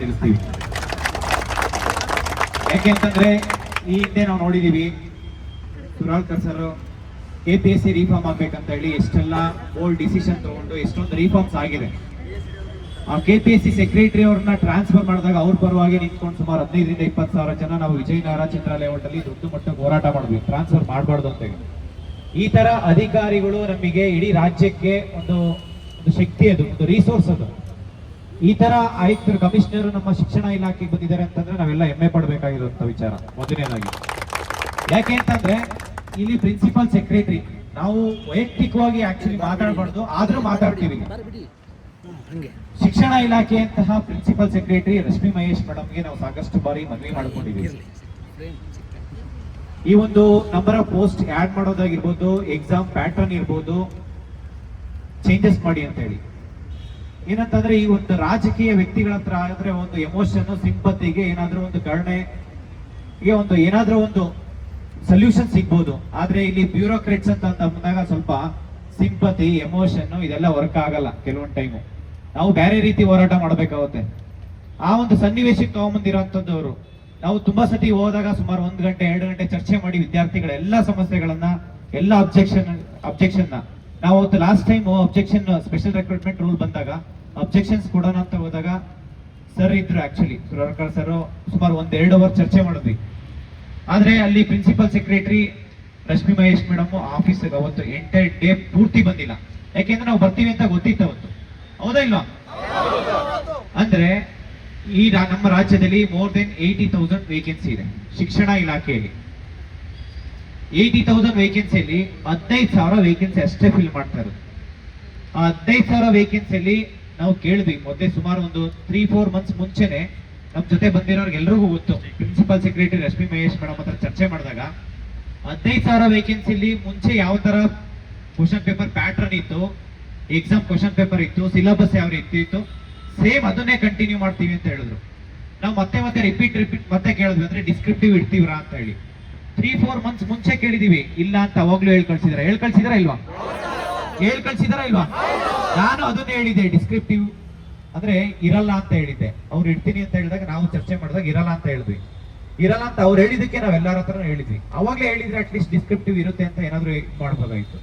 ತಿಳಿಸ್ತೀವಿ. ಯಾಕೆಂತಂದ್ರೆ ಈ ಹಿಂದೆ ನಾವು ನೋಡಿದೀವಿ ಸುರಾಳ್ಕರ್ ಸರ್ KPSC ರಿಫಾರ್ಮ್ ಆಗ್ಬೇಕಂತ ಹೇಳಿ ಎಷ್ಟೆಲ್ಲ ಬೋಲ್ಡ್ ಡಿಸಿಷನ್ ತಗೊಂಡು ಎಷ್ಟೊಂದು ರಿಫಾರ್ಮ್ಸ್ ಆಗಿದೆ. ಆ KPSC ಸೆಕ್ರೆಟರಿ ಅವ್ರನ್ನ ಟ್ರಾನ್ಸ್ಫರ್ ಮಾಡಿದಾಗ ಅವ್ರ ಪರವಾಗಿ ನಿಂತ್ಕೊಂಡು ಸುಮಾರು 15ರಿಂದ 20 ಸಾವಿರ ಜನ ನಾವು ವಿಜಯನಗರ ಚಂದ್ರ ಲೇಔಟ್ ಅಲ್ಲಿ ದೊಡ್ಡ ಮಟ್ಟಕ್ಕೆ ಹೋರಾಟ ಮಾಡಿದ್ವಿ, ಟ್ರಾನ್ಸ್ಫರ್ ಮಾಡಬಾರ್ದು ಅಂತ ಹೇಳಿ. ಈ ತರ ಅಧಿಕಾರಿಗಳು ನಮಗೆ ಇಡೀ ರಾಜ್ಯಕ್ಕೆ ಒಂದು ಶಕ್ತಿ, ಅದು ಒಂದು ರಿಸೋರ್ಸ್. ಅದು ಈ ತರ ಆಯುಕ್ತರು ಕಮಿಷನರ್ ನಮ್ಮ ಶಿಕ್ಷಣ ಇಲಾಖೆಗೆ ಬಂದಿದ್ದಾರೆ ಅಂತಂದ್ರೆ ನಾವೆಲ್ಲ ಹೆಮ್ಮೆ ಪಡಬೇಕಾಗಿರುವಂತ ವಿಚಾರ ಮೊದಲನೇದಾಗಿ. ಯಾಕೆ ಅಂತಂದ್ರೆ ಇಲ್ಲಿ ಪ್ರಿನ್ಸಿಪಲ್ ಸೆಕ್ರೆಟರಿ ನಾವು ವೈಯಕ್ತಿಕವಾಗಿ ಆಕ್ಚುಲಿ ಮಾತಾಡಬಾರ್ದು, ಆದ್ರೂ ಮಾತಾಡ್ತೀವಿ. ಶಿಕ್ಷಣ ಇಲಾಖೆಯಂತಹ ಪ್ರಿನ್ಸಿಪಲ್ ಸೆಕ್ರೆಟರಿ ರಶ್ಮಿ ಮಹೇಶ್ ಮೇಡಮ್ಗೆ ನಾವು ಸಾಕಷ್ಟು ಬಾರಿ ಮನವಿ ಮಾಡ್ಕೊಂಡಿದ್ದೀವಿ. ಈ ಒಂದು ನಂಬರ್ ಆಫ್ ಪೋಸ್ಟ್ ಆಡ್ ಮಾಡೋದಾಗಿರ್ಬೋದು, ಎಕ್ಸಾಮ್ ಪ್ಯಾಟರ್ನ್ ಇರ್ಬೋದು, ಚೇಂಜಸ್ ಮಾಡಿ ಅಂತ ಹೇಳಿ. ಏನಂತಂದ್ರೆ ಈ ಒಂದು ರಾಜಕೀಯ ವ್ಯಕ್ತಿಗಳ ಹತ್ರ ಆದ್ರೆ ಒಂದು ಎಮೋಷನ್, ಸಿಂಪತಿಗೆ ಏನಾದ್ರೂ ಒಂದು ಕರುಣೆಗೆ ಒಂದು ಏನಾದ್ರೂ ಒಂದು ಸೊಲ್ಯೂಷನ್ ಸಿಗ್ಬೋದು. ಆದ್ರೆ ಇಲ್ಲಿ ಬ್ಯೂರೋಕ್ರೇಟ್ಸ್ ಅಂತ ಬಂದಾಗ ಸ್ವಲ್ಪ ಸಿಂಪತಿ, ಎಮೋಷನ್ ಇದೆಲ್ಲ ವರ್ಕ್ ಆಗಲ್ಲ ಕೆಲವೊಂದು ಟೈಮು. ನಾವು ಬೇರೆ ರೀತಿ ಹೋರಾಟ ಮಾಡ್ಬೇಕಾಗುತ್ತೆ. ಆ ಒಂದು ಸನ್ನಿವೇಶಕ್ಕೆ ತಗೊಂಬಂದಿರೋಂಥದ್ದವರು ನಾವು ತುಂಬಾ ಸತಿ ಹೋದಾಗ ಸುಮಾರು 1 ಗಂಟೆ 2 ಗಂಟೆ ಚರ್ಚೆ ಮಾಡಿ ವಿದ್ಯಾರ್ಥಿಗಳ ಎಲ್ಲ ಸಮಸ್ಯೆಗಳನ್ನ, ಎಲ್ಲ ಅಬ್ಜೆಕ್ಷನ್ ನಾವು ಅವತ್ತು last time objection special recruitment rule ಬಂದಾಗ ಅಬ್ಜೆಕ್ಷನ್ಸ್ ಕೊಡೋಣ ಅಂತ ಹೋದಾಗ ಸರ್ ಇದ್ರು, ಆಕ್ಚುಲಿ ಸುರಾಳ್ಕರ್ ಸರ್ ಸುಮಾರು 1-2 ಅವರ್ ಚರ್ಚೆ ಮಾಡಿದ್ವಿ. ಆದ್ರೆ ಅಲ್ಲಿ principal secretary Rashmi Mahesh madam ಆಫೀಸ್ಗೆ ಅವತ್ತು ಎಂಟೈರ್ ಡೇ ಪೂರ್ತಿ ಬಂದಿಲ್ಲ. ಯಾಕೆಂದ್ರೆ ನಾವು ಬರ್ತೀವಿ ಅಂತ ಗೊತ್ತಿತ್ತು ಅವತ್ತು, ಹೌದಾ ಇಲ್ವಾ? ಅಂದ್ರೆ ಈ ನಮ್ಮ ರಾಜ್ಯದಲ್ಲಿ ಮೋರ್ ದೆನ್ 80,000 ವೇಕೆನ್ಸಿ ಇದೆ ಶಿಕ್ಷಣ ಇಲಾಖೆಯಲ್ಲಿ. 80,000 ವೇಕೆನ್ಸಿಯಲ್ಲಿ 15,000 ವೇಕೆನ್ಸಿ ಅಷ್ಟೇ ಫಿಲ್ ಮಾಡ್ತಾ ಇರೋದು. ಆ 15,000 ವೇಕೆನ್ಸಿಯಲ್ಲಿ ನಾವು ಕೇಳಿದ್ವಿ ಮೊದಲೇ ಸುಮಾರು ಒಂದು 3-4 ಮಂತ್ಸ್ ಮುಂಚೆನೆ ನಮ್ ಜೊತೆ ಬಂದಿರೋರ್ಗೆ ಎಲ್ರಿಗೂ ಗೊತ್ತು. Principal secretary Rashmi Mahesh madam ಹತ್ರ ಚರ್ಚೆ ಮಾಡಿದಾಗ 15,000 ವೇಕೆನ್ಸಿಲಿ ಮುಂಚೆ ಯಾವ ತರ ಕ್ವಶನ್ ಪೇಪರ್ ಪ್ಯಾಟರ್ನ್ ಇತ್ತು, ಎಕ್ಸಾಮ್ ಕ್ವಶನ್ ಪೇಪರ್ ಇತ್ತು, ಸಿಲೆಬಸ್ ಯಾವ ರೀತಿ ಇತ್ತು, ಸೇಮ್ ಅದನ್ನೇ ಕಂಟಿನ್ಯೂ ಮಾಡ್ತೀವಿ ಅಂತ ಹೇಳಿದ್ರು. ನಾವು ಮತ್ತೆ ರಿಪೀಟ್ ಮತ್ತೆ ಕೇಳಿದ್ವಿ, ಅಂದ್ರೆ ಡಿಸ್ಕ್ರಿಪ್ಟಿವ್ ಇಡ್ತೀವ್ರಾ ಅಂತ ಹೇಳಿ. 3-4 ಮಂತ್ಸ್ ಮುಂಚೆ ಕೇಳಿದೀವಿ, ಇಲ್ಲ ಅಂತ ಅವಾಗ್ಲೂ ಹೇಳ್ಕಳ್ಸಿದಾರ ಇಲ್ವಾ? ನಾನು ಅದನ್ನೇ ಹೇಳಿದೆ, ಡಿಸ್ಕ್ರಿಪ್ಟಿವ್ ಅಂದ್ರೆ ಇರಲ್ಲ ಅಂತ ಹೇಳಿದ್ದೆ. ಅವ್ರು ಇಡ್ತೀನಿ ಅಂತ ಹೇಳಿದಾಗ ನಾವು ಚರ್ಚೆ ಮಾಡಿದಾಗ ಇರಲ್ಲ ಅಂತ ಹೇಳಿದ್ವಿ. ಇರಲ್ಲ ಅಂತ ಅವ್ರು ಹೇಳಿದಕ್ಕೆ ನಾವೆಲ್ಲರ ಹತ್ರ ಹೇಳಿದ್ವಿ. ಅವಾಗಲೇ ಹೇಳಿದ್ರೆ ಅಟ್ಲೀಸ್ಟ್ ಡಿಸ್ಕ್ರಿಪ್ಟಿವ್ ಇರುತ್ತೆ ಅಂತ ಏನಾದ್ರು ಮಾಡ್ಬೋದಾಗಿತ್ತು.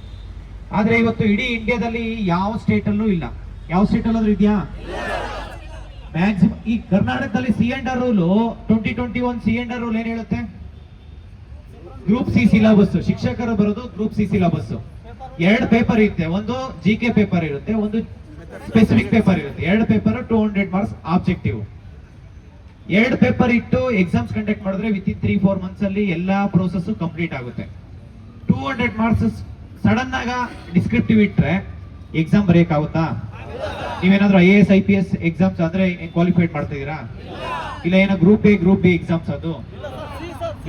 ಆದ್ರೆ ಇವತ್ತು ಇಡೀ ಇಂಡಿಯಾದಲ್ಲಿ ಯಾವ ಸ್ಟೇಟ್ ಅಲ್ಲೂ ಇಲ್ಲ. ಯಾವ ಸ್ಟೇಟ್ ಅಲ್ಲಾದ್ರೂ ಇದೆಯಾ? ಮ್ಯಾಕ್ಸಿಮಮ್ ಈ ಕರ್ನಾಟಕದಲ್ಲಿ C&R ರೂಲ್ 2021 C&R ರೂಲ್ ಏನ್ ಹೇಳುತ್ತೆ? ಗ್ರೂಪ್ C ಸಿಲೆಬಸ್, ಶಿಕ್ಷಕರು ಬರೋದು ಗ್ರೂಪ್ C ಸಿಲೆಬಸ್. 2 ಪೇಪರ್ ಇರುತ್ತೆ, ಒಂದು GK ಪೇಪರ್ ಇರುತ್ತೆ, ಒಂದು ಸ್ಪೆಸಿಫಿಕ್ ಪೇಪರ್ ಇರುತ್ತೆ. 2 ಪೇಪರ್ 200 ಮಾರ್ಕ್ಸ್ ಆಬ್ಜೆಕ್ಟಿವ್. 2 ಪೇಪರ್ ಇಟ್ಟು ಎಕ್ಸಾಮ್ಸ್ ಕಂಡಕ್ಟ್ ಮಾಡಿದ್ರೆ ವಿತಿನ್ 3-4 ಮಂತ್ಸ್ ಅಲ್ಲಿ ಎಲ್ಲಾ ಪ್ರೋಸೆಸ್ ಕಂಪ್ಲೀಟ್ ಆಗುತ್ತೆ. 200 ಮಾರ್ಕ್ಸ್ ಸಡನ್ ಆಗ ಡಿಸ್ಕ್ರಿಪ್ಟಿವ್ ಇಟ್ರೆ ಎಕ್ಸಾಮ್ ಬರೆಯಕ್ಕಾಗುತ್ತಾ? ನೀವೇನಾದ್ರೂ IAS IPS ಎಕ್ಸಾಮ್ಸ್ ಅಂದ್ರೆ ಕ್ವಾಲಿಫೈಡ್ ಮಾಡ್ತಾ ಇದೀರಾ? ಇಲ್ಲ ಏನೋ group A group B exams? ಅದು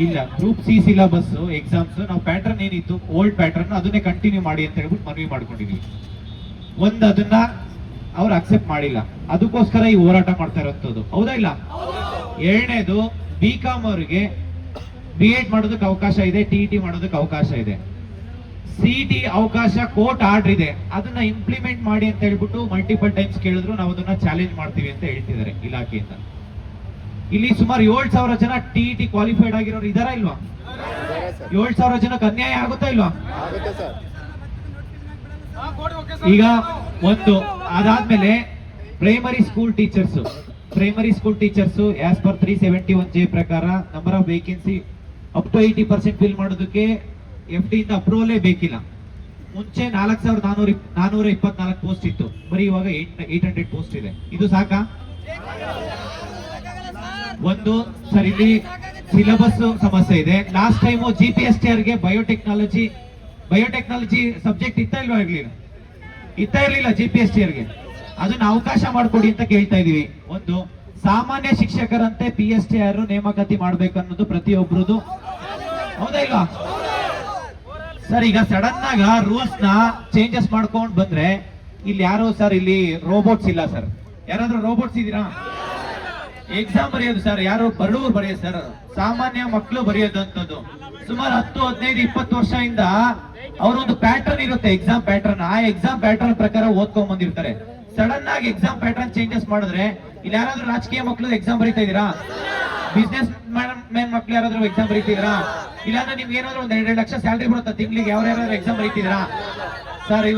ಇಲ್ಲ, ಗ್ರೂಪ್ C ಸಿಲೆಬಸ್ ಎಕ್ಸಾಮ್ಸ್. ನಾವು ಪ್ಯಾಟರ್ನ್ ಏನಿತ್ತು ಓಲ್ಡ್ ಪ್ಯಾಟರ್ನ್ ಅದನ್ನೇ ಕಂಟಿನ್ಯೂ ಮಾಡಿ ಅಂತ ಹೇಳ್ಬಿಟ್ಟು ಮನವಿ ಮಾಡ್ಕೊಂಡಿದೀವಿ. ಅದನ್ನ ಅವ್ರು ಅಕ್ಸೆಪ್ಟ್ ಮಾಡಿಲ್ಲ, ಅದಕ್ಕೋಸ್ಕರ ಈ ಹೋರಾಟ ಮಾಡ್ತಾ ಇರೋಂಥದ್ದು, ಹೌದಾ ಇಲ್ಲ? 2ನೇದು BCom ಅವರಿಗೆ B.Ed ಮಾಡೋದಕ್ಕೆ ಅವಕಾಶ ಇದೆ, TET ಮಾಡೋದಕ್ಕೆ ಅವಕಾಶ ಇದೆ, CET ಅವಕಾಶ ಕೋರ್ಟ್ ಆರ್ಡರ್ ಇದೆ, ಅದನ್ನ ಇಂಪ್ಲಿಮೆಂಟ್ ಮಾಡಿ ಅಂತ ಹೇಳ್ಬಿಟ್ಟು ಮಲ್ಟಿಪಲ್ ಟೈಮ್ಸ್ ಕೇಳಿದ್ರು ನಾವು ಅದನ್ನ ಚಾಲೆಂಜ್ ಮಾಡ್ತೀವಿ ಅಂತ ಹೇಳ್ತಿದ್ದಾರೆ ಇಲಾಖೆಯಿಂದ. ಇಲ್ಲಿ ಸುಮಾರು 7,000 ಜನ TET ಕ್ವಾಲಿಫೈಡ್ ಆಗಿರೋರು ಇದಾರ ಇಲ್ವಾ? 7,000 ಜನಕ್ಕೆ ಅನ್ಯಾಯ ಆಗುತ್ತಾ ಇಲ್ವಾ? ಈಗ ಅದಾದ್ಮೇಲೆ primary school teachers as per 371J ಪ್ರಕಾರ number of vacancy up to 80% fill ಮಾಡೋದಕ್ಕೆ FD ಇಂದ ಅಪ್ರೂವಲೇ ಬೇಕಿಲ್ಲ. ಮುಂಚೆ 4,424 ಪೋಸ್ಟ್ ಇತ್ತು, ಬರೀ ಇವಾಗ 800 ಪೋಸ್ಟ್ ಇದೆ. ಇದು ಸಾಕಾ? ಸರ್ ಇಲ್ಲಿ ಸಿಲೆಬಸ್ ಸಮಸ್ಯೆ ಇದೆ. ಲಾಸ್ಟ್ ಟೈಮ್ GPSTR ಗೆ ಬಯೋಟೆಕ್ನಾಲಜಿ ಸಬ್ಜೆಕ್ಟ್ ಇರ್ಲಿಲ್ಲ GPSTR ಗೆ. ಅದನ್ನ ಅವಕಾಶ ಮಾಡ್ಕೊಡಿ ಅಂತ ಕೇಳ್ತಾ ಇದೀವಿ. ಸಾಮಾನ್ಯ ಶಿಕ್ಷಕರಂತೆ PSTR ನೇಮಕಾತಿ ಮಾಡ್ಬೇಕನ್ನೋದು ಪ್ರತಿಯೊಬ್ಬರದು, ಹೌದಾ ಇಲ್ವಾ? ಸರ್ ಈಗ ಸಡನ್ ಆಗ ರೂಲ್ಸ್ ನ ಚೇಂಜಸ್ ಮಾಡ್ಕೊಂಡು ಬಂದ್ರೆ ಇಲ್ಲಿ ಯಾರು ಸರ್, ಇಲ್ಲಿ ರೋಬೋಟ್ಸ್ ಇಲ್ಲ ಸರ್. ಯಾರಾದ್ರೂ ರೋಬೋಟ್ಸ್ ಇದೀರಾ? ಎಕ್ಸಾಮ್ ಬರೆಯೋದು ಸರ್ ಯಾರು ಬಡವರು ಬರೆಯೋದು ಸರ್, ಸಾಮಾನ್ಯ ಮಕ್ಕಳು ಬರೆಯೋದಂಥದ್ದು. ಸುಮಾರು 10-15-20 ವರ್ಷದಿಂದ ಅವರೊಂದು ಪ್ಯಾಟರ್ನ್ ಇರುತ್ತೆ, ಎಕ್ಸಾಮ್ ಪ್ಯಾಟರ್ನ್. ಆ ಎಕ್ಸಾಮ್ ಪ್ಯಾಟರ್ನ್ ಪ್ರಕಾರ ಓದ್ಕೊಂಡ್ ಬಂದಿರ್ತಾರೆ. ಸಡನ್ ಆಗಿ ಎಕ್ಸಾಮ್ ಪ್ಯಾಟರ್ನ್ ಚೇಂಜಸ್ ಮಾಡಿದ್ರೆ ಇಲ್ಲಿ ಯಾರಾದ್ರೂ ರಾಜಕೀಯ ಮಕ್ಕಳು ಎಕ್ಸಾಮ್ ಬರೀತಾ ಇದೀರಾ? ಬಿಸ್ನೆಸ್ ಮ್ಯಾನ್ ಮಕ್ಳು ಯಾರಾದ್ರೂ ಎಕ್ಸಾಮ್ ಬರೀತಿದ್ರಾ? ಇಲ್ಲಾಂದ್ರೆ ನಿಮ್ಗೆ ಏನಾದ್ರು ಒಂದ್ 2 ಲಕ್ಷ ಸ್ಯಾಲ್ರಿ ಬರುತ್ತೆ ತಿಂಗಳಿಗೆ, ಯಾರ್ಯಾರು ಎಕ್ಸಾಮ್ ಬರೀತಿದ್ರಾ? ಸರ್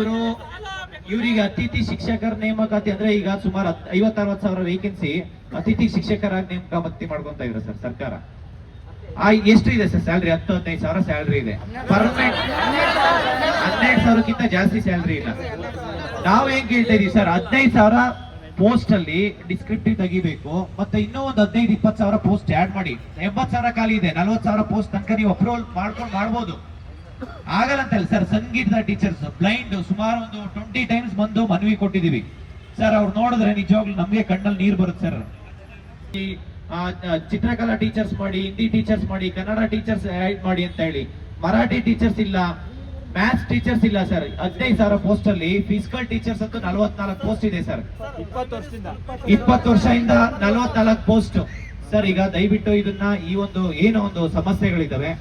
ಇವರಿಗೆ ಅತಿಥಿ ಶಿಕ್ಷಕರ ನೇಮಕಾತಿ ಅಂದ್ರೆ ಈಗ ಸುಮಾರು 50-60 ಸಾವಿರ ವೇಕೆನ್ಸಿ ಅತಿಥಿ ಶಿಕ್ಷಕರಾಗಿ ನೇಮಕಾತಿ ಮಾಡ್ಕೊಂತ ಇದ್ರು ಸರ್ ಸರ್ಕಾರ. ಎಷ್ಟು ಇದೆ ಸರ್ ಸ್ಯಾಲ್ರಿ? 10-15 ಸಾವಿರ ಸ್ಯಾಲ್ರಿ ಇದೆ. ಪರ್ಮನೆಂಟ್ 12 ಸಾವಿರಕ್ಕಿಂತ ಜಾಸ್ತಿ ಸ್ಯಾಲ್ರಿ ಇಲ್ಲ. ನಾವು ಏನ್ ಕೇಳ್ತಾ ಇದೀವಿ ಸರ್, 15 ಸಾವಿರ ಪೋಸ್ಟ್ ಅಲ್ಲಿ ಡಿಸ್ಕ್ರಿಪ್ಟಿವ್ ತೆಗಿಬೇಕು, ಮತ್ತೆ ಇನ್ನೂ ಒಂದು 15-20 ಸಾವಿರ ಪೋಸ್ಟ್ ಆಡ್ ಮಾಡಿ. 80 ಸಾವಿರ ಖಾಲಿ ಇದೆ, 40 ಸಾವಿರ ಪೋಸ್ಟ್ ತನಕ ನೀವು ಅಪ್ರೂವಲ್ ಮಾಡ್ಬೋದು. ಆಗಲ್ಲ ಅಂತಲ್ಲ ಸರ್. ಸಂಗೀತದ ಟೀಚರ್ಸ್ ಬ್ಲೈಂಡ್ ಸುಮಾರು ಒಂದು 20 ಟೈಮ್ಸ್ ಬಂದು ಮನವಿ ಕೊಟ್ಟಿದೀವಿ ಸರ್. ಅವ್ರು ನೋಡಿದ್ರೆ ನಿಜವಾಗ್ಲೂ ನಮ್ಗೆ ಕಣ್ಣಲ್ಲಿ ನೀರು ಬರುತ್ತೆ ಸರ್. ಈ ಚಿತ್ರಕಲಾ ಟೀಚರ್ಸ್ ಮಾಡಿ, ಹಿಂದಿ ಟೀಚರ್ಸ್ ಮಾಡಿ, ಕನ್ನಡ ಟೀಚರ್ಸ್ ಆಡ್ ಮಾಡಿ ಅಂತ ಹೇಳಿ. ಮರಾಠಿ ಟೀಚರ್ಸ್ ಇಲ್ಲ, ಮ್ಯಾಥ್ಸ್ ಟೀಚರ್ಸ್ ಇಲ್ಲ ಸರ್. 15 ಸಾವಿರ ಪೋಸ್ಟ್ ಅಲ್ಲಿ ಫಿಸಿಕಲ್ ಟೀಚರ್ಸ್ ಅಂತೂ 44 ಪೋಸ್ಟ್ ಇದೆ ಸರ್. 20 ವರ್ಷದಿಂದ 44 ಪೋಸ್ಟ್ ಸರ್. ಈಗ ದಯವಿಟ್ಟು ಇದನ್ನ ಈ ಒಂದು ಏನೋ ಒಂದು ಸಮಸ್ಯೆಗಳಿದಾವೆ,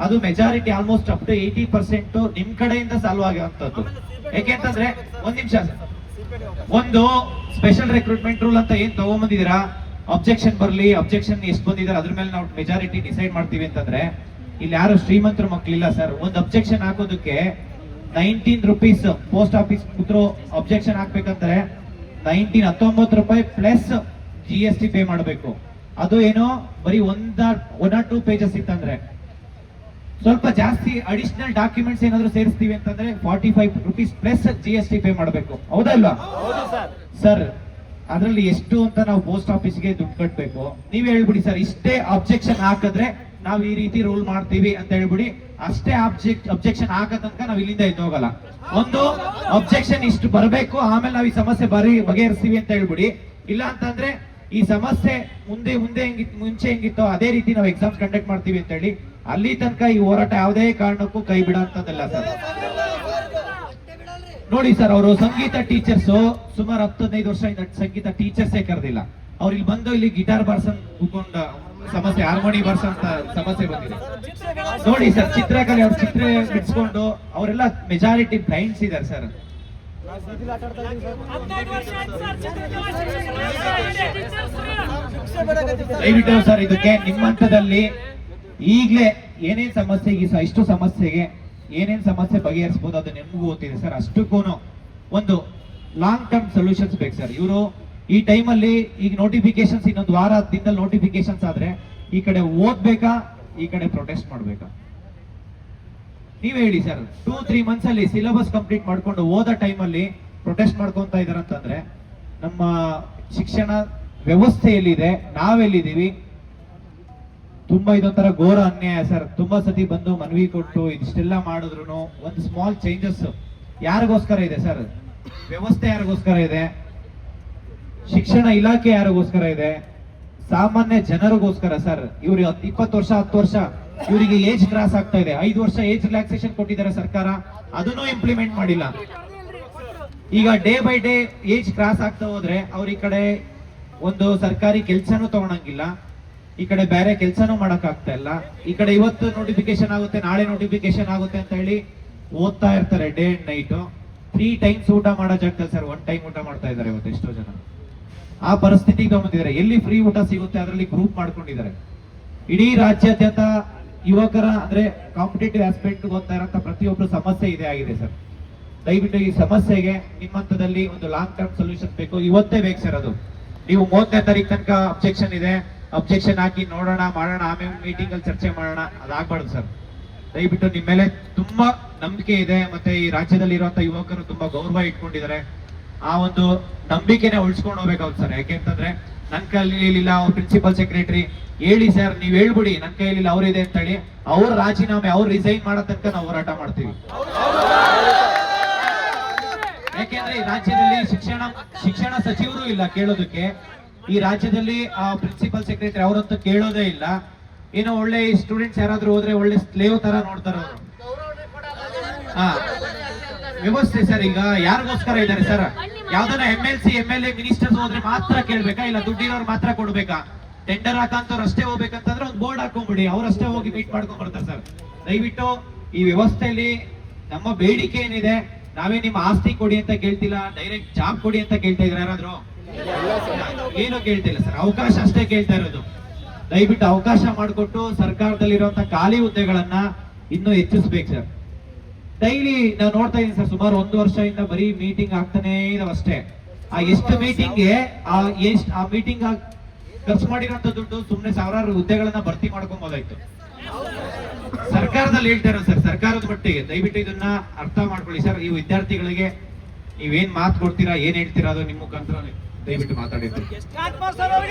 ಅದು ಮೆಜಾರಿಟಿ ಆಲ್ಮೋಸ್ಟ್ ಅಪ್ ಟು 80% ನಿಮ್ ಕಡೆಯಿಂದ ಸಾಲ್ವ್ ಆಗಿರುವಂತದ್ದು. ಯಾಕೆಂತಂದ್ರೆ ಒಂದ್ ನಿಮಿಷ, ಒಂದು ಸ್ಪೆಷಲ್ ರಿಕ್ರೂಟ್ಮೆಂಟ್ ರೂಲ್ ಅಂತ ಏನ್ ತಗೊಂಬಂದಿದ್ದೀರಾ, ಅಬ್ಜೆಕ್ಷನ್ ಬರ್ಲಿ, ಅಬ್ಜೆಕ್ಷನ್ ಎಷ್ಟು ಬಂದಿದ್ದಾರೆ ಅದ್ರ ಮೇಲೆ ನಾವು ಮೆಜಾರಿಟಿ ಡಿಸೈಡ್ ಮಾಡ್ತೀವಿ ಅಂತಂದ್ರೆ, ಇಲ್ಲಿ ಯಾರು ಶ್ರೀಮಂತರ ಮಕ್ಳಿಲ್ಲ ಸರ್. ಒಂದು ಅಬ್ಜೆಕ್ಷನ್ ಹಾಕೋದಕ್ಕೆ 19 ರೂಪೀಸ್ ಪೋಸ್ಟ್ ಆಫೀಸ್ ಕೂತ್ರು ಅಬ್ಜೆಕ್ಷನ್ ಹಾಕ್ಬೇಕಂದ್ರೆ 19 ರೂಪಾಯಿ ಪ್ಲಸ್ GST ಪೇ ಮಾಡಬೇಕು. ಅದು ಏನೋ ಬರೀ 1 or 2 ಪೇಜಸ್ ಇತ್ತಂದ್ರೆ, ಸ್ವಲ್ಪ ಜಾಸ್ತಿ ಅಡಿಷನಲ್ ಡಾಕ್ಯುಮೆಂಟ್ಸ್ ಏನಾದ್ರು ಸೇರಿಸ್ತೀವಿ ಅಂತಂದ್ರೆ 45 ರೂಪೀಸ್ ಪ್ಲಸ್ GST ಪೇ ಮಾಡಬೇಕು. ಹೌದಾ ಇಲ್ವಾ ಸರ್? ಅದ್ರಲ್ಲಿ ಎಷ್ಟು ಅಂತ ನಾವು ಪೋಸ್ಟ್ ಆಫೀಸ್ಗೆ ದುಡ್ಡು ಕಟ್ಟಬೇಕು. ನೀವ್ ಹೇಳ್ಬಿಡಿ ಸರ್, ಇಷ್ಟೇ ಅಬ್ಜೆಕ್ಷನ್ ಹಾಕಿದ್ರೆ ನಾವ್ ಈ ರೀತಿ ರೂಲ್ ಮಾಡ್ತೀವಿ ಅಂತ ಹೇಳ್ಬಿಡಿ. ಅಷ್ಟೇ ಅಬ್ಜೆಕ್ಷನ್ ಹಾಕೋ ತನಕ ನಾವ್ ಇಲ್ಲಿಂದ ಎದ್ದು ಹೋಗಲ್ಲ. ಒಂದು ಅಬ್ಜೆಕ್ಷನ್ ಇಷ್ಟು ಬರಬೇಕು, ಆಮೇಲೆ ನಾವ್ ಈ ಸಮಸ್ಯೆ ಬಗೆಹರಿಸ್ತೀವಿ ಅಂತ ಹೇಳ್ಬಿಡಿ. ಇಲ್ಲ ಅಂತಂದ್ರೆ ಈ ಸಮಸ್ಯೆ ಮುಂಚೆ ಹೆಂಗಿತ್ತೋ ಅದೇ ರೀತಿ ನಾವು ಎಕ್ಸಾಮ್ಸ್ ಕಂಡಕ್ಟ್ ಮಾಡ್ತೀವಿ ಅಂತ ಹೇಳಿ. ಅಲ್ಲಿ ತನಕ ಈ ಹೋರಾಟ ಯಾವುದೇ ಕಾರಣಕ್ಕೂ ಕೈ ಬಿಡೋಂತದ್ದಲ್ಲ ಸರ್. ನೋಡಿ ಸರ್, ಅವರು ಸಂಗೀತ ಟೀಚರ್ಸ್ ಸುಮಾರು 10-15 ವರ್ಷದಿಂದ ಸಂಗೀತ ಟೀಚರ್ಸೇ ಕರೆದಿಲ್ಲ. ಅವ್ರು ಇಲ್ಲಿ ಬಂದು ಇಲ್ಲಿ ಗಿಟಾರ್ ಬಾರ್ಸನ್ ಕೂತ್ಕೊಂಡ ಸಮಸ್ಯೆ, ಹಾರ್ಮೋನಿ ಬಾರ್ಸಂತ ಸಮಸ್ಯೆ ಬಂದಿದೆ. ನೋಡಿ ಸರ್, ಚಿತ್ರಕಲೆ ಅವ್ರ ಚಿತ್ರ ಬಿಡಿಸ್ಕೊಂಡು ಅವರೆಲ್ಲ ಮೆಜಾರಿಟಿ ಬ್ಲೈಂಡ್ಸ್ ಇದಾರೆ ಸರ್. ದಯವಿಟ್ಟು ಸರ್, ಇದಕ್ಕೆ ನಿಮ್ಮ ಹಂತದಲ್ಲಿ ಈಗಲೇ ಏನೇನ್ ಸಮಸ್ಯೆಗೆ, ಇಷ್ಟು ಸಮಸ್ಯೆಗೆ ಏನೇನ್ ಸಮಸ್ಯೆ ಬಗೆಹರಿಸಬಹುದು ಅದು ನಿಮಗೂ ಗೊತ್ತಿದೆ ಸರ್. ಅಷ್ಟಕ್ಕೂ ಒಂದು ಲಾಂಗ್ ಟರ್ಮ್ ಸೊಲ್ಯೂಷನ್ಸ್ ಬೇಕು ಸರ್. ಇವರು ಈ ಟೈಮಲ್ಲಿ ಈಗ ನೋಟಿಫಿಕೇಶನ್ಸ್ ಇನ್ನೊಂದು ವಾರ ದಿನದಲ್ಲಿ ನೋಟಿಫಿಕೇಶನ್ಸ್ ಆದ್ರೆ ಈ ಕಡೆ ಓದ್ಬೇಕಾ, ಈ ಕಡೆ ಪ್ರೊಟೆಸ್ಟ್ ಮಾಡ್ಬೇಕಾ? ನೀವ್ ಹೇಳಿ ಸರ್. 2-3 ಮಂತ್ಸ್ ಅಲ್ಲಿ ಸಿಲೆಬಸ್ ಕಂಪ್ಲೀಟ್ ಮಾಡ್ಕೊಂಡು ಓದೋ ಟೈಮಲ್ಲಿ ಪ್ರೊಟೆಸ್ಟ್ ಮಾಡ್ಕೊಂತ ಇದಾರಂತಂದ್ರೆ ನಮ್ಮ ಶಿಕ್ಷಣ ವ್ಯವಸ್ಥೆ ಎಲ್ಲಿದೆ, ನಾವೆಲ್ಲಿದ್ದೀವಿ? ತುಂಬಾ ಇದೊಂಥರ ಘೋರ ಅನ್ಯಾಯ ಸರ್. ತುಂಬಾ ಸತಿ ಬಂದು ಮನವಿ ಕೊಟ್ಟು ಇದಿಷ್ಟೆಲ್ಲ ಮಾಡಿದ್ರು ಒಂದು ಸ್ಮಾಲ್ ಚೇಂಜಸ್ ಯಾರಿಗೋಸ್ಕರ ಇದೆ ಸರ್? ವ್ಯವಸ್ಥೆ ಯಾರಿಗೋಸ್ಕರ ಇದೆ? ಶಿಕ್ಷಣ ಇಲಾಖೆ ಯಾರಿಗೋಸ್ಕರ ಇದೆ? ಸಾಮಾನ್ಯ ಜನರಿಗೋಸ್ಕರ ಸರ್. ಇವ್ರು 20 ವರ್ಷ 10 ವರ್ಷ ಇವರಿಗೆ ಏಜ್ ಕ್ರಾಸ್ ಆಗ್ತಾ ಇದೆ. 5 ವರ್ಷ ಏಜ್ ರಿಲ್ಯಾಕ್ಸೇಷನ್ ಕೊಟ್ಟಿದ್ದಾರೆ ಸರ್ಕಾರ, ಅದನ್ನು ಇಂಪ್ಲಿಮೆಂಟ್ ಮಾಡಿಲ್ಲ. ಈಗ day by day age cross ಆಗ್ತಾ ಹೋದ್ರೆ ಅವ್ರ ಈ ಕಡೆ ಒಂದು ಸರ್ಕಾರಿ ಕೆಲ್ಸನೂ ತಗೊಳಂಗಿಲ್ಲ, ಈ ಕಡೆ ಬೇರೆ ಕೆಲ್ಸನೂ ಮಾಡಕ್ ಆಗ್ತಾ ಇಲ್ಲ. ಈ ಕಡೆ ಇವತ್ತು ನೋಟಿಫಿಕೇಶನ್ ಆಗುತ್ತೆ, ನಾಳೆ ನೋಟಿಫಿಕೇಶನ್ ಆಗುತ್ತೆ ಅಂತ ಹೇಳಿ ಓದ್ತಾ ಇರ್ತಾರೆ ಡೇ ಅಂಡ್ ನೈಟ್. 3 ಟೈಮ್ಸ್ ಊಟ ಮಾಡೋ ಜಾಗದಲ್ಲಿ ಸರ್ 1 ಟೈಮ್ ಊಟ ಮಾಡ್ತಾ ಇದ್ದಾರೆ ಇವತ್ತು ಎಷ್ಟೋ ಜನ. ಆ ಪರಿಸ್ಥಿತಿಗೆ ಬಂದಿದ್ದಾರೆ. ಎಲ್ಲಿ ಫ್ರೀ ಊಟ ಸಿಗುತ್ತೆ ಅದರಲ್ಲಿ ಗ್ರೂಪ್ ಮಾಡ್ಕೊಂಡಿದ್ದಾರೆ. ಇಡೀ ರಾಜ್ಯಾದ್ಯಂತ ಯುವಕರ ಅಂದ್ರೆ ಕಾಂಪಿಟೇಟಿವ್ ಆಸ್ಪೆಕ್ಟ್ ಓದ್ತಾ ಇರೋಂಥ ಪ್ರತಿಯೊಬ್ಬರು ಸಮಸ್ಯೆ ಇದೆ ಆಗಿದೆ ಸರ್. ದಯವಿಟ್ಟು ಈ ಸಮಸ್ಯೆಗೆ ನಿಮ್ಮ ಹಂತದಲ್ಲಿ ಒಂದು ಲಾಂಗ್ ಟರ್ಮ್ ಸೊಲ್ಯೂಷನ್ ಬೇಕು, ಇವತ್ತೇ ಬೇಕು ಸರ್. ಅದು ನೀವು 30ನೇ ತಾರೀಕು ತನಕ ಅಬ್ಜೆಕ್ಷನ್ ಇದೆ, ಅಬ್ಜೆಕ್ಷನ್ ಹಾಕಿ ನೋಡೋಣ ಮಾಡೋಣ ಆಮೇಲೆ ಮೀಟಿಂಗ್ ಅಲ್ಲಿ ಚರ್ಚೆ ಮಾಡೋಣ, ಅದಾಗಬಾರ್ದು ಸರ್. ದಯವಿಟ್ಟು ನಿಮ್ಮ ಮೇಲೆ ತುಂಬಾ ನಂಬಿಕೆ ಇದೆ, ಮತ್ತೆ ಈ ರಾಜ್ಯದಲ್ಲಿ ಇರುವಂತ ಯುವಕರು ತುಂಬಾ ಗೌರವ ಇಟ್ಕೊಂಡಿದ್ದಾರೆ. ಆ ಒಂದು ನಂಬಿಕೆನೆ ಉಳಿಸ್ಕೊಂಡು ಹೋಗ್ಬೇಕಾಗುತ್ತೆ ಸರ್. ಯಾಕೆಂತಂದ್ರೆ ನನ್ನ ಕೈಲಿಲ್ಲ, ಅವ್ರ ಪ್ರಿನ್ಸಿಪಲ್ ಸೆಕ್ರೆಟರಿ ಹೇಳಿ ಸರ್, ನೀವ್ ಹೇಳ್ಬಿಡಿ ನನ್ನ ಕೈಲಿಲ್ಲ ಅವ್ರಿದೆ ಅಂತ ಹೇಳಿ, ಅವ್ರ ರಾಜೀನಾಮೆ ಅವ್ರು ರಿಸೈನ್ ಮಾಡೋ ತನಕ ನಾವು ಹೋರಾಟ ಮಾಡ್ತೀವಿ. ಯಾಕೆಂದ್ರೆ ಈ ರಾಜ್ಯದಲ್ಲಿ ಶಿಕ್ಷಣ ಸಚಿವರು ಇಲ್ಲ ಕೇಳೋದಕ್ಕೆ. ಈ ರಾಜ್ಯದಲ್ಲಿ ಆ ಪ್ರಿನ್ಸಿಪಲ್ ಸೆಕ್ರೆಟರಿ ಅವರಂತೂ ಕೇಳೋದೇ ಇಲ್ಲ. ಏನೋ ಒಳ್ಳೆ ಸ್ಟೂಡೆಂಟ್ಸ್ ಯಾರಾದ್ರೂ ಹೋದ್ರೆ ಒಳ್ಳೆ ಸ್ಲೇವ್ ತರ ನೋಡ್ತಾರ ಅವರು. ವ್ಯವಸ್ಥೆ ಸರ್ ಈಗ ಯಾರಿಗೋಸ್ಕರ ಇದ್ದಾರೆ ಸರ್? ಯಾವ್ದನ್ನ MLC MLA ಮಿನಿಸ್ಟರ್ಸ್ ಹೋದ್ರೆ ಮಾತ್ರ ಕೇಳ್ಬೇಕಾ, ಇಲ್ಲ ದುಡ್ಡಿರೋರು ಮಾತ್ರ ಕೊಡ್ಬೇಕಾ? ಟೆಂಡರ್ ಹಾಕಂತವ್ರು ಅಷ್ಟೇ ಹೋಗ್ಬೇಕಂತಂದ್ರೆ ಒಂದು ಬೋರ್ಡ್ ಹಾಕೊಂಡ್ಬಿಡಿ, ಅವ್ರಷ್ಟೇ ಹೋಗಿ ಮೀಟ್ ಮಾಡ್ಕೊಂಡ್ ಬರ್ತಾರೆ ಸರ್. ದಯವಿಟ್ಟು ಈ ವ್ಯವಸ್ಥೆಯಲ್ಲಿ ನಮ್ಮ ಬೇಡಿಕೆ ಏನಿದೆ, ನಾವೇ ನಿಮ್ಮ ಆಸ್ತಿ ಕೊಡಿ ಅಂತ ಕೇಳ್ತಿಲ್ಲ, ಡೈರೆಕ್ಟ್ ಜಾಬ್ ಕೊಡಿ ಅಂತ ಕೇಳ್ತಾ ಇದ್ರೆ ಯಾರಾದ್ರೂ ಏನು ಕೇಳ್ತಿಲ್ಲ ಸರ್, ಅವಕಾಶ ಅಷ್ಟೇ ಕೇಳ್ತಾ ಇರೋದು. ದಯವಿಟ್ಟು ಅವಕಾಶ ಮಾಡಿಕೊಟ್ಟು ಸರ್ಕಾರದಲ್ಲಿರುವಂತ ಖಾಲಿ ಹುದ್ದೆಗಳನ್ನ ಇನ್ನೂ ಹೆಚ್ಚಿಸ್ಬೇಕು ಸರ್. ಡೈಲಿ ನಾವು ನೋಡ್ತಾ ಇದೀನಿ ಸರ್, ಸುಮಾರು 1 ವರ್ಷದಿಂದ ಬರೀ ಮೀಟಿಂಗ್ ಆಗ್ತಾನೆ ಇದಾವೆ ಅಷ್ಟೇ. ಆ ಎಷ್ಟು ಮೀಟಿಂಗ್ಗೆ ಆ ಮೀಟಿಂಗ್ ಖರ್ಚು ಮಾಡಿರೋಂಥ ದುಡ್ಡು ಸುಮ್ಮನೆ ಸಾವಿರಾರು ಹುದ್ದೆಗಳನ್ನ ಭರ್ತಿ ಮಾಡ್ಕೊಬೋದಾಯ್ತು. ಸರ್ಕಾರದಲ್ಲಿ ಹೇಳ್ತಾ ಇರೋ ಸರ್, ಸರ್ಕಾರದ ಮಟ್ಟಿಗೆ ದಯವಿಟ್ಟು ಇದನ್ನ ಅರ್ಥ ಮಾಡ್ಕೊಳ್ಳಿ ಸರ್. ಈ ವಿದ್ಯಾರ್ಥಿಗಳಿಗೆ ನೀವೇನ್ ಮಾತು ಕೊಡ್ತೀರಾ, ಏನ್ ಹೇಳ್ತೀರಾ ಅದು ನಿಮ್ಮ ಮುಖಾಂತರ ದಯವಿಟ್ಟು ಮಾತಾಡಿದ್ರು.